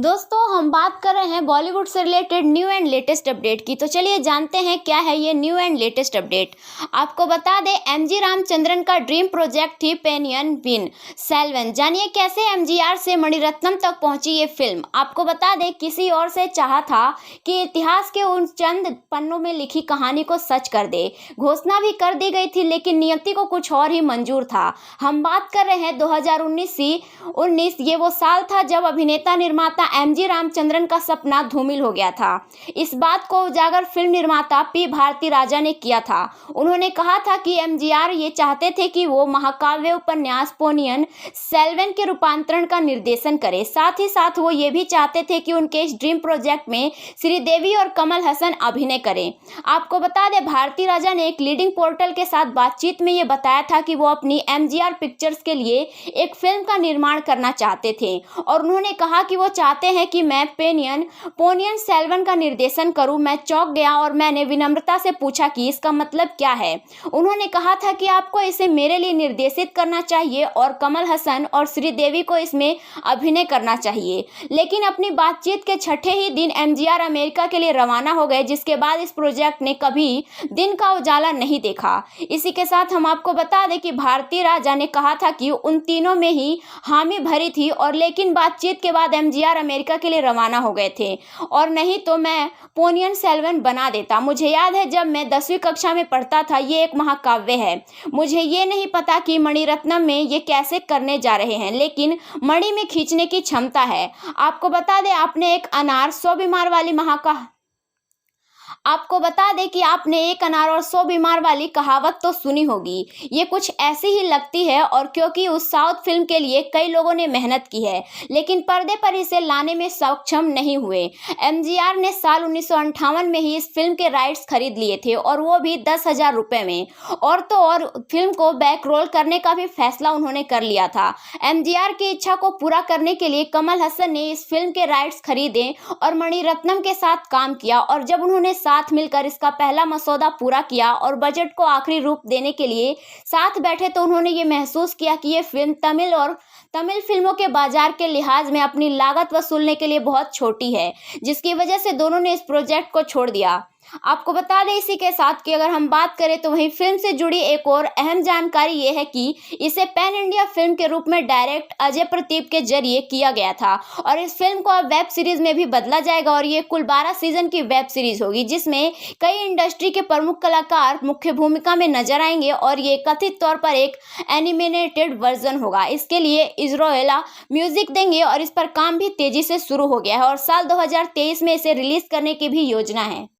दोस्तों हम बात कर रहे हैं बॉलीवुड से related new and latest update की। तो चलिए जानते हैं क्या है ये न्यू एंड लेटेस्ट अपडेट। आपको बता दें एमजी रामचंद्रन का ड्रीम प्रोजेक्ट थी पोनियन सेल्वन। जानिए कैसे एमजीआर से मणिरत्नम तक पहुंची ये फिल्म। आपको बता दें किसी और से चाहा था कि इतिहास के उन चंद पन्नों में लिखी कहानी को सच कर दे। घोषणा भी कर दी गई थी लेकिन नियति को कुछ और ही मंजूर था। हम बात कर रहे हैं 2019 ये वो साल था जब अभिनेता निर्माता एमजी रामचंद्रन का सपना धूमिल हो गया था। इस बात को उजागर फिल्म निर्माता पी भारती राजा ने किया था। उन्होंने कहा था कि एमजीआर ये चाहते थे कि वो महाकाव्य उपन्यास पोनियन सेल्वन के रूपांतरण का निर्देशन करे। साथ ही साथ वो ये भी चाहते थे कि उनके इस ड्रीम प्रोजेक्ट में श्रीदेवी और कमल हसन अभिनय करें। आपको बता दें भारती राजा ने एक लीडिंग पोर्टल के साथ बातचीत में ये बताया था कि वो अपनी एमजीआर पिक्चर्स के लिए एक फिल्म का निर्माण करना चाहते थे और उन्होंने कहा कि वो चाहते हैं कि मैं पोनियन सेल्वन का निर्देशन करूं। मैं चौंक गया और मैंने विनम्रता से पूछा कि इसका मतलब क्या है। उन्होंने कहा था कि आपको इसे मेरे लिए निर्देशित करना चाहिए और कमल हसन और श्रीदेवी को इसमें अभिनय करना चाहिए। लेकिन अपनी बातचीत के छठे ही दिन एमजीआर अमेरिका के लिए रवाना हो गए, जिसके बाद इस प्रोजेक्ट ने कभी दिन का उजाला नहीं देखा। इसी के साथ हम आपको बता दें कि भारती राजा ने कहा था कि उन तीनों में ही हामी भरी थी और लेकिन बातचीत के बाद एमजीआर अमेरिका के लिए रवाना हो गए थे और नहीं तो मैं पोनियन सेल्वन बना देता। मुझे याद है जब मैं 10वीं कक्षा में पढ़ता था, ये एक महाकाव्य है। मुझे ये नहीं पता कि मणिरत्नम में ये कैसे करने जा रहे हैं, लेकिन मणि में खींचने की क्षमता है। आपको बता दें आपको बता दें कि आपने एक अनार और 100 बीमार वाली कहावत तो सुनी होगी। ये कुछ ऐसी ही लगती है और क्योंकि उस साउथ फिल्म के लिए कई लोगों ने मेहनत की है लेकिन पर्दे पर इसे लाने में सक्षम नहीं हुए। एमजीआर ने साल 1958 में ही इस फिल्म के राइट्स खरीद लिए थे और वो भी 10,000 रुपये में। और तो और फिल्म को बैक रोल करने का भी फैसला उन्होंने कर लिया था। एमजीआर की इच्छा को पूरा करने के लिए कमल हसन ने इस फिल्म के राइट्स खरीदे और मणिरत्नम के साथ काम किया और जब उन्होंने साथ मिलकर इसका पहला मसौदा पूरा किया और बजट को आखिरी रूप देने के लिए साथ बैठे तो उन्होंने ये महसूस किया कि ये फिल्म तमिल फिल्मों के बाजार के लिहाज में अपनी लागत वसूलने के लिए बहुत छोटी है, जिसकी वजह से दोनों ने इस प्रोजेक्ट को छोड़ दिया। आपको बता दें इसी के साथ कि अगर हम बात करें तो वहीं फिल्म से जुड़ी एक और अहम जानकारी ये है कि इसे पैन इंडिया फिल्म के रूप में डायरेक्ट अजय प्रदीप के जरिए किया गया था और इस फिल्म को अब वेब सीरीज में भी बदला जाएगा और ये कुल 12 सीजन की वेब सीरीज होगी, जिसमें कई इंडस्ट्री के प्रमुख कलाकार मुख्य भूमिका में नजर आएंगे और ये कथित तौर पर एक एनिमेटेड वर्जन होगा। इसके लिए इजराइला म्यूजिक देंगे और इस पर काम भी तेजी से शुरू हो गया है और साल 2023 में इसे रिलीज करने की भी योजना है।